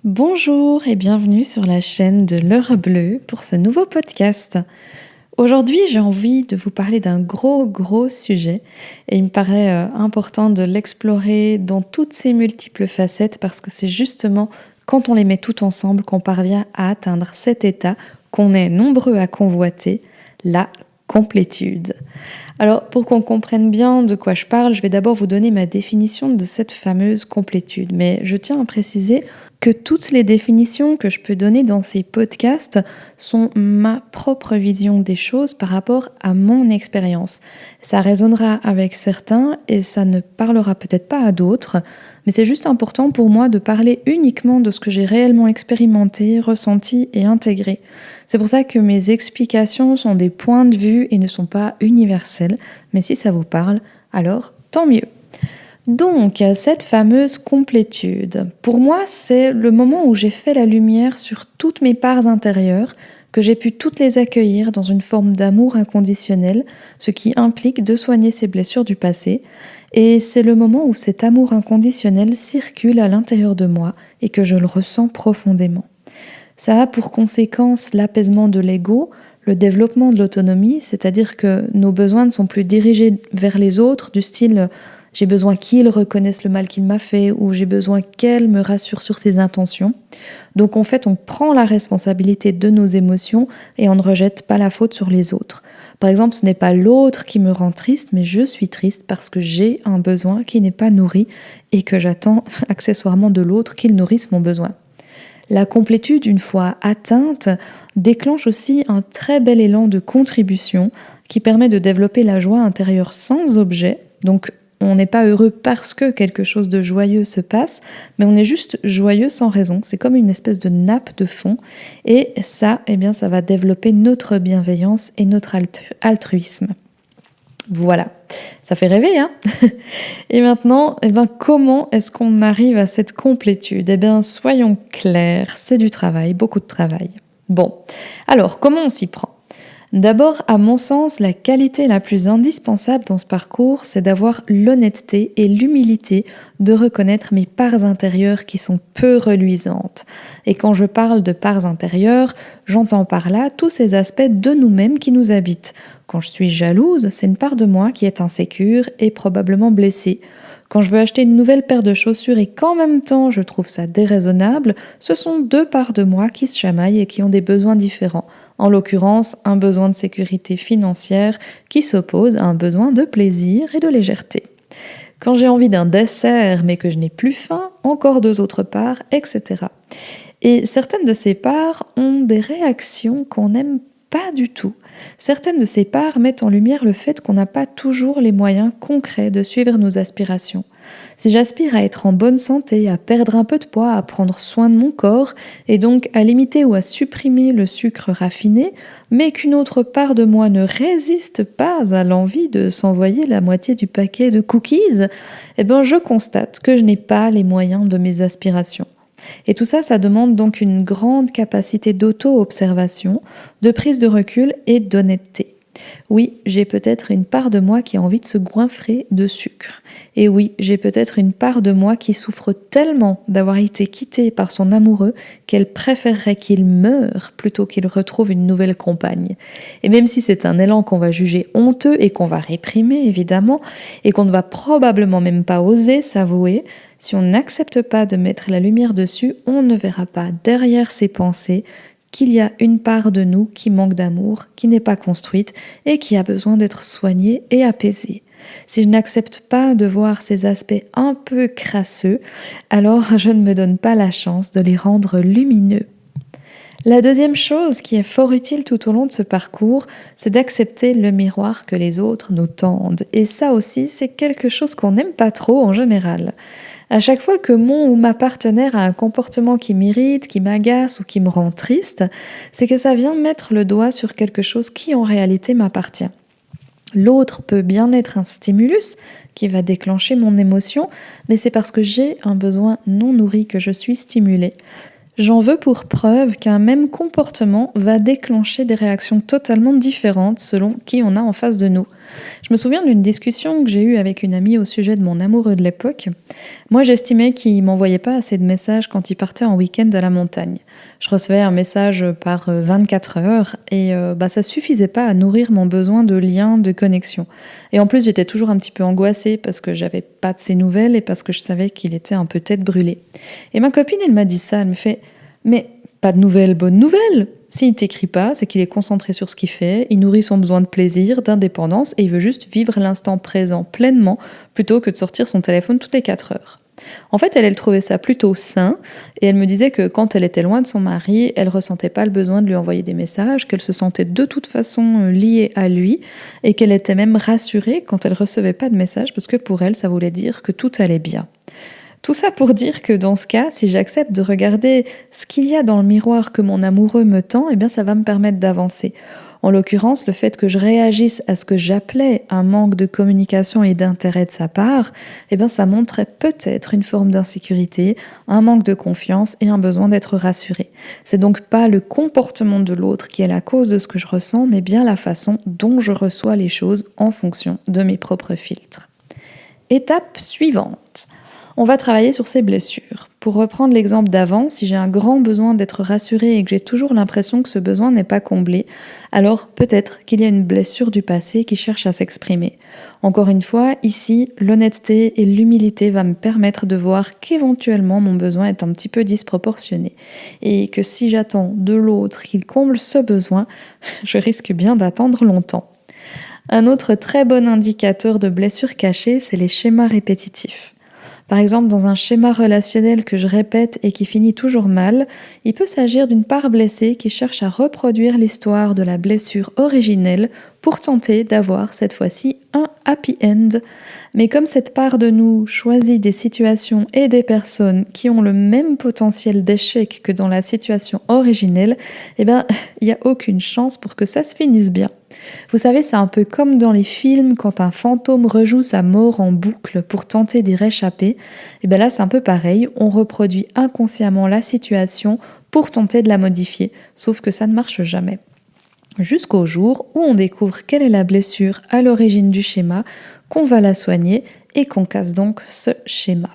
Bonjour et bienvenue sur la chaîne de l'Heure Bleue pour ce nouveau podcast. Aujourd'hui, j'ai envie de vous parler d'un gros sujet et il me paraît important de l'explorer dans toutes ses multiples facettes parce que c'est justement quand on les met toutes ensemble qu'on parvient à atteindre cet état qu'on est nombreux à convoiter, la complétude. Alors, pour qu'on comprenne bien de quoi je parle, je vais d'abord vous donner ma définition de cette fameuse complétude. Mais je tiens à préciser que toutes les définitions que je peux donner dans ces podcasts sont ma propre vision des choses par rapport à mon expérience. Ça résonnera avec certains et ça ne parlera peut-être pas à d'autres, mais c'est juste important pour moi de parler uniquement de ce que j'ai réellement expérimenté, ressenti et intégré. C'est pour ça que mes explications sont des points de vue et ne sont pas universelles, mais si ça vous parle, alors tant mieux. Donc, cette fameuse complétude, pour moi, c'est le moment où j'ai fait la lumière sur toutes mes parts intérieures, que j'ai pu toutes les accueillir dans une forme d'amour inconditionnel, ce qui implique de soigner ces blessures du passé. Et c'est le moment où cet amour inconditionnel circule à l'intérieur de moi et que je le ressens profondément. Ça a pour conséquence l'apaisement de l'ego, le développement de l'autonomie, c'est-à-dire que nos besoins ne sont plus dirigés vers les autres, du style j'ai besoin qu'ils reconnaissent le mal qu'il m'a fait ou j'ai besoin qu'elle me rassure sur ses intentions. Donc en fait, on prend la responsabilité de nos émotions et on ne rejette pas la faute sur les autres. Par exemple, ce n'est pas l'autre qui me rend triste, mais je suis triste parce que j'ai un besoin qui n'est pas nourri et que j'attends accessoirement de l'autre qu'il nourrisse mon besoin. La complétude, une fois atteinte, déclenche aussi un très bel élan de contribution qui permet de développer la joie intérieure sans objet. Donc, on n'est pas heureux parce que quelque chose de joyeux se passe, mais on est juste joyeux sans raison. C'est comme une espèce de nappe de fond. Et ça, ça va développer notre bienveillance et notre altruisme. Voilà, ça fait rêver, hein? Et maintenant, comment est-ce qu'on arrive à cette complétude? Soyons clairs, c'est du travail, beaucoup de travail. Bon, alors, comment on s'y prend? D'abord, à mon sens, la qualité la plus indispensable dans ce parcours, c'est d'avoir l'honnêteté et l'humilité de reconnaître mes parts intérieures qui sont peu reluisantes. Et quand je parle de parts intérieures, j'entends par là tous ces aspects de nous-mêmes qui nous habitent. Quand je suis jalouse, c'est une part de moi qui est insécure et probablement blessée. Quand je veux acheter une nouvelle paire de chaussures et qu'en même temps je trouve ça déraisonnable, ce sont deux parts de moi qui se chamaillent et qui ont des besoins différents. En l'occurrence, un besoin de sécurité financière qui s'oppose à un besoin de plaisir et de légèreté. Quand j'ai envie d'un dessert mais que je n'ai plus faim, encore deux autres parts, etc. Et certaines de ces parts ont des réactions qu'on n'aime pas du tout. Certaines de ces parts mettent en lumière le fait qu'on n'a pas toujours les moyens concrets de suivre nos aspirations. Si j'aspire à être en bonne santé, à perdre un peu de poids, à prendre soin de mon corps, et donc à limiter ou à supprimer le sucre raffiné, mais qu'une autre part de moi ne résiste pas à l'envie de s'envoyer la moitié du paquet de cookies, je constate que je n'ai pas les moyens de mes aspirations. Et tout ça, ça demande donc une grande capacité d'auto-observation, de prise de recul et d'honnêteté. Oui, j'ai peut-être une part de moi qui a envie de se goinfrer de sucre. Et oui, j'ai peut-être une part de moi qui souffre tellement d'avoir été quittée par son amoureux qu'elle préférerait qu'il meure plutôt qu'il retrouve une nouvelle compagne. Et même si c'est un élan qu'on va juger honteux et qu'on va réprimer évidemment, et qu'on ne va probablement même pas oser s'avouer, si on n'accepte pas de mettre la lumière dessus, on ne verra pas derrière ses pensées qu'il y a une part de nous qui manque d'amour, qui n'est pas construite et qui a besoin d'être soignée et apaisée. Si je n'accepte pas de voir ces aspects un peu crasseux, alors je ne me donne pas la chance de les rendre lumineux. La deuxième chose qui est fort utile tout au long de ce parcours, c'est d'accepter le miroir que les autres nous tendent. Et ça aussi, c'est quelque chose qu'on n'aime pas trop en général. À chaque fois que mon ou ma partenaire a un comportement qui m'irrite, qui m'agace ou qui me rend triste, c'est que ça vient mettre le doigt sur quelque chose qui en réalité m'appartient. L'autre peut bien être un stimulus qui va déclencher mon émotion, mais c'est parce que j'ai un besoin non nourri que je suis stimulée. J'en veux pour preuve qu'un même comportement va déclencher des réactions totalement différentes selon qui on a en face de nous. Je me souviens d'une discussion que j'ai eue avec une amie au sujet de mon amoureux de l'époque. Moi, j'estimais qu'il m'envoyait pas assez de messages quand il partait en week-end à la montagne. Je recevais un message par 24 heures et ça suffisait pas à nourrir mon besoin de lien, de connexion. Et en plus, j'étais toujours un petit peu angoissée parce que j'avais pas de ses nouvelles et parce que je savais qu'il était un peu tête brûlée. Et ma copine, elle m'a dit ça, elle me fait « Mais pas de nouvelles, bonnes nouvelles ! S'il t'écrit pas, c'est qu'il est concentré sur ce qu'il fait, il nourrit son besoin de plaisir, d'indépendance et il veut juste vivre l'instant présent pleinement plutôt que de sortir son téléphone toutes les 4 heures. » En fait, elle trouvait ça plutôt sain et elle me disait que quand elle était loin de son mari, elle ressentait pas le besoin de lui envoyer des messages, qu'elle se sentait de toute façon liée à lui et qu'elle était même rassurée quand elle recevait pas de messages parce que pour elle, ça voulait dire que tout allait bien. Tout ça pour dire que dans ce cas, si j'accepte de regarder ce qu'il y a dans le miroir que mon amoureux me tend, eh bien ça va me permettre d'avancer. En l'occurrence, le fait que je réagisse à ce que j'appelais un manque de communication et d'intérêt de sa part, eh bien ça montrait peut-être une forme d'insécurité, un manque de confiance et un besoin d'être rassuré. C'est donc pas le comportement de l'autre qui est la cause de ce que je ressens, mais bien la façon dont je reçois les choses en fonction de mes propres filtres. Étape suivante. On va travailler sur ces blessures. Pour reprendre l'exemple d'avant, si j'ai un grand besoin d'être rassurée et que j'ai toujours l'impression que ce besoin n'est pas comblé, alors peut-être qu'il y a une blessure du passé qui cherche à s'exprimer. Encore une fois, ici, l'honnêteté et l'humilité va me permettre de voir qu'éventuellement mon besoin est un petit peu disproportionné et que si j'attends de l'autre qu'il comble ce besoin, je risque bien d'attendre longtemps. Un autre très bon indicateur de blessure cachée, c'est les schémas répétitifs. Par exemple, dans un schéma relationnel que je répète et qui finit toujours mal, il peut s'agir d'une part blessée qui cherche à reproduire l'histoire de la blessure originelle pour tenter d'avoir cette fois-ci un happy end. Mais comme cette part de nous choisit des situations et des personnes qui ont le même potentiel d'échec que dans la situation originelle, il n'y a aucune chance pour que ça se finisse bien. Vous savez, c'est un peu comme dans les films quand un fantôme rejoue sa mort en boucle pour tenter d'y réchapper. Et là, c'est un peu pareil, on reproduit inconsciemment la situation pour tenter de la modifier, sauf que ça ne marche jamais. Jusqu'au jour où on découvre quelle est la blessure à l'origine du schéma, qu'on va la soigner et qu'on casse donc ce schéma.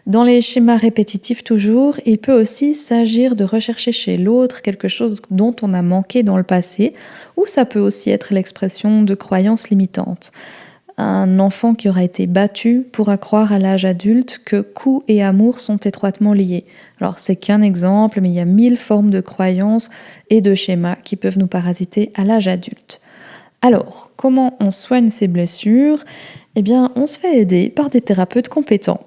Dans les schémas répétitifs toujours, il peut aussi s'agir de rechercher chez l'autre quelque chose dont on a manqué dans le passé, ou ça peut aussi être l'expression de croyances limitantes. Un enfant qui aura été battu pourra croire à l'âge adulte que coups et amour sont étroitement liés. Alors c'est qu'un exemple, mais il y a 1000 formes de croyances et de schémas qui peuvent nous parasiter à l'âge adulte. Alors, comment on soigne ces blessures ? On se fait aider par des thérapeutes compétents.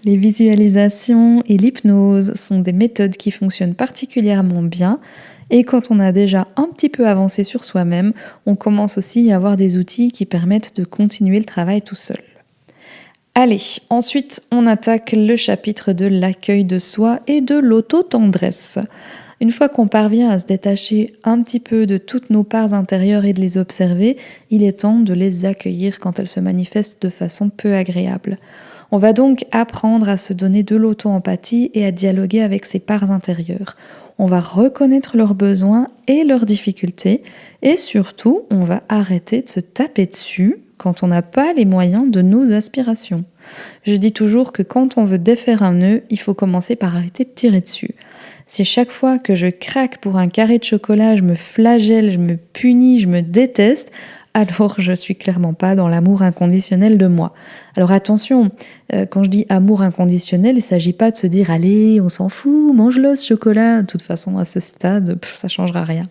Les visualisations et l'hypnose sont des méthodes qui fonctionnent particulièrement bien. Et quand on a déjà un petit peu avancé sur soi-même, on commence aussi à avoir des outils qui permettent de continuer le travail tout seul. Allez, ensuite on attaque le chapitre de l'accueil de soi et de l'auto-tendresse. Une fois qu'on parvient à se détacher un petit peu de toutes nos parts intérieures et de les observer, il est temps de les accueillir quand elles se manifestent de façon peu agréable. On va donc apprendre à se donner de l'auto-empathie et à dialoguer avec ses parts intérieures. On va reconnaître leurs besoins et leurs difficultés et surtout, on va arrêter de se taper dessus quand on n'a pas les moyens de nos aspirations. Je dis toujours que quand on veut défaire un nœud, il faut commencer par arrêter de tirer dessus. Si chaque fois que je craque pour un carré de chocolat, je me flagelle, je me punis, je me déteste, alors je suis clairement pas dans l'amour inconditionnel de moi. Alors attention, quand je dis amour inconditionnel, il ne s'agit pas de se dire « Allez, on s'en fout, mange-le ce chocolat ». De toute façon, à ce stade, ça changera rien.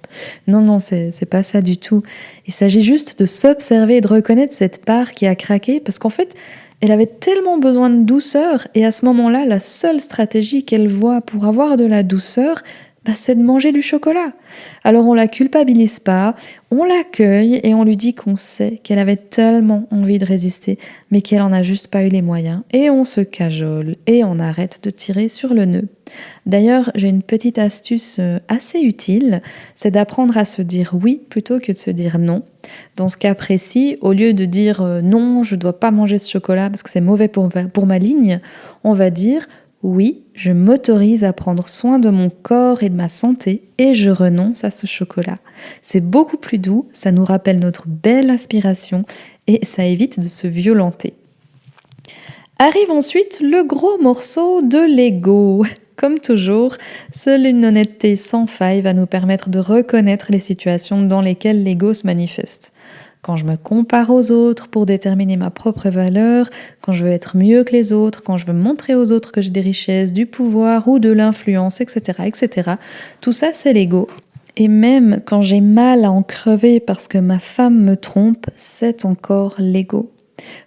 Non, c'est pas ça du tout. Il s'agit juste de s'observer et de reconnaître cette part qui a craqué parce qu'en fait, elle avait tellement besoin de douceur et à ce moment-là, la seule stratégie qu'elle voit pour avoir de la douceur, c'est de manger du chocolat. Alors on la culpabilise pas, on l'accueille et on lui dit qu'on sait qu'elle avait tellement envie de résister, mais qu'elle en a juste pas eu les moyens. Et on se cajole et on arrête de tirer sur le nœud. D'ailleurs, j'ai une petite astuce assez utile, c'est d'apprendre à se dire oui plutôt que de se dire non. Dans ce cas précis, au lieu de dire non, je dois pas manger ce chocolat parce que c'est mauvais pour ma ligne, on va dire Oui, je m'autorise à prendre soin de mon corps et de ma santé et je renonce à ce chocolat. C'est beaucoup plus doux, ça nous rappelle notre belle aspiration et ça évite de se violenter. Arrive ensuite le gros morceau de l'ego. Comme toujours, seule une honnêteté sans faille va nous permettre de reconnaître les situations dans lesquelles l'ego se manifeste. Quand je me compare aux autres pour déterminer ma propre valeur, quand je veux être mieux que les autres, quand je veux montrer aux autres que j'ai des richesses, du pouvoir ou de l'influence, etc., etc., tout ça c'est l'ego. Et même quand j'ai mal à en crever parce que ma femme me trompe, c'est encore l'ego.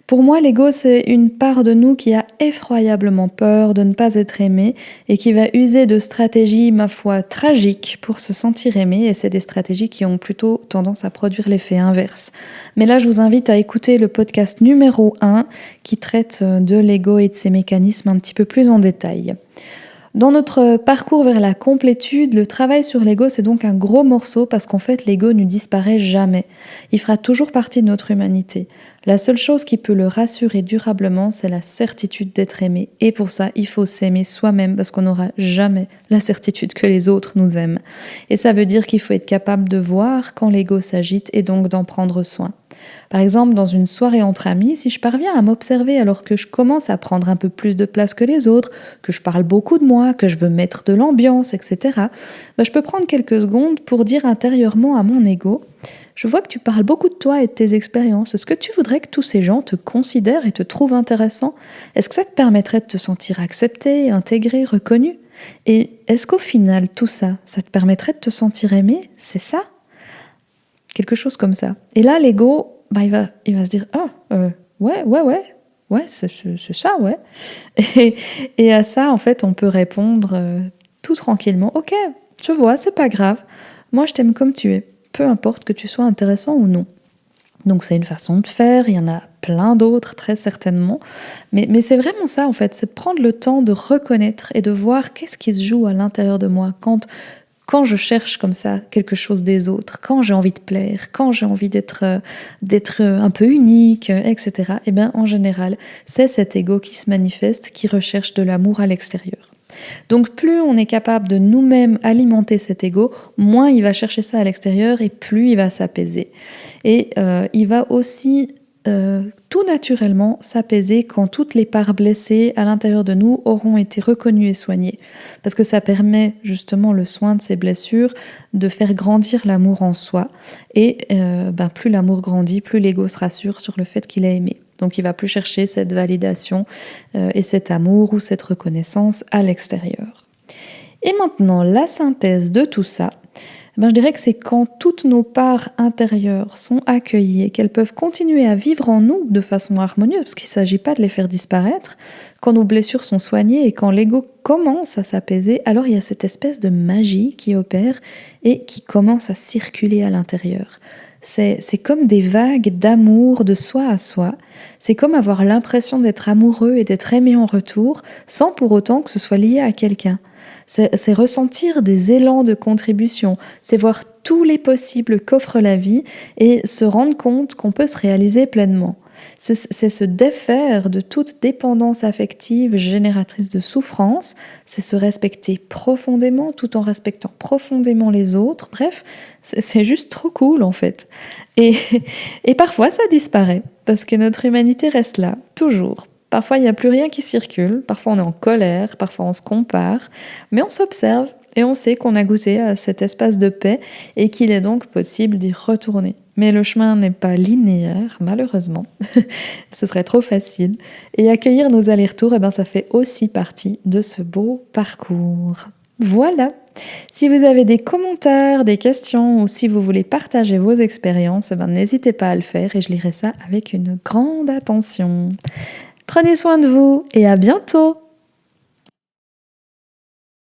Pour moi, l'ego, c'est une part de nous qui a effroyablement peur de ne pas être aimé et qui va user de stratégies, ma foi, tragiques pour se sentir aimé. Et c'est des stratégies qui ont plutôt tendance à produire l'effet inverse. Mais là, je vous invite à écouter le podcast numéro 1 qui traite de l'ego et de ses mécanismes un petit peu plus en détail. Dans notre parcours vers la complétude, le travail sur l'ego, c'est donc un gros morceau parce qu'en fait, l'ego ne disparaît jamais. Il fera toujours partie de notre humanité. La seule chose qui peut le rassurer durablement, c'est la certitude d'être aimé. Et pour ça, il faut s'aimer soi-même parce qu'on n'aura jamais la certitude que les autres nous aiment. Et ça veut dire qu'il faut être capable de voir quand l'ego s'agite et donc d'en prendre soin. Par exemple, dans une soirée entre amis, si je parviens à m'observer alors que je commence à prendre un peu plus de place que les autres, que je parle beaucoup de moi, que je veux mettre de l'ambiance, etc., je peux prendre quelques secondes pour dire intérieurement à mon ego « Je vois que tu parles beaucoup de toi et de tes expériences. Est-ce que tu voudrais que tous ces gens te considèrent et te trouvent intéressant ? Est-ce que ça te permettrait de te sentir accepté, intégré, reconnu ? Et est-ce qu'au final, tout ça, ça te permettrait de te sentir aimé ? C'est ça ? » Quelque chose comme ça. Et là, l'ego, il va se dire « Ah, ouais, c'est ça, ouais. » Et à ça, en fait, on peut répondre tout tranquillement « Ok, je vois, c'est pas grave. Moi, je t'aime comme tu es. Peu importe que tu sois intéressant ou non. » Donc, c'est une façon de faire. Il y en a plein d'autres, très certainement. Mais c'est vraiment ça, en fait. C'est prendre le temps de reconnaître et de voir qu'est-ce qui se joue à l'intérieur de moi quand je cherche comme ça quelque chose des autres, quand j'ai envie de plaire, quand j'ai envie d'être un peu unique, etc., eh bien, en général, c'est cet ego qui se manifeste, qui recherche de l'amour à l'extérieur. Donc, plus on est capable de nous-mêmes alimenter cet ego, moins il va chercher ça à l'extérieur et plus il va s'apaiser. Et il va aussi tout naturellement s'apaiser quand toutes les parts blessées à l'intérieur de nous auront été reconnues et soignées. Parce que ça permet justement le soin de ces blessures de faire grandir l'amour en soi. Et plus l'amour grandit, plus l'ego se rassure sur le fait qu'il est aimé. Donc il va plus chercher cette validation et cet amour ou cette reconnaissance à l'extérieur. Et maintenant, la synthèse de tout ça, je dirais que c'est quand toutes nos parts intérieures sont accueillies et qu'elles peuvent continuer à vivre en nous de façon harmonieuse, parce qu'il ne s'agit pas de les faire disparaître, quand nos blessures sont soignées et quand l'ego commence à s'apaiser, alors il y a cette espèce de magie qui opère et qui commence à circuler à l'intérieur. C'est comme des vagues d'amour de soi à soi. C'est comme avoir l'impression d'être amoureux et d'être aimé en retour, sans pour autant que ce soit lié à quelqu'un. C'est ressentir des élans de contribution, c'est voir tous les possibles qu'offre la vie et se rendre compte qu'on peut se réaliser pleinement. C'est se défaire de toute dépendance affective génératrice de souffrance, c'est se respecter profondément tout en respectant profondément les autres. Bref, c'est juste trop cool en fait. Et parfois ça disparaît parce que notre humanité reste là, toujours. Parfois, il n'y a plus rien qui circule, parfois on est en colère, parfois on se compare, mais on s'observe et on sait qu'on a goûté à cet espace de paix et qu'il est donc possible d'y retourner. Mais le chemin n'est pas linéaire, malheureusement, ce serait trop facile. Et accueillir nos allers-retours, ça fait aussi partie de ce beau parcours. Voilà. Si vous avez des commentaires, des questions ou si vous voulez partager vos expériences, n'hésitez pas à le faire et je lirai ça avec une grande attention. Prenez soin de vous et à bientôt!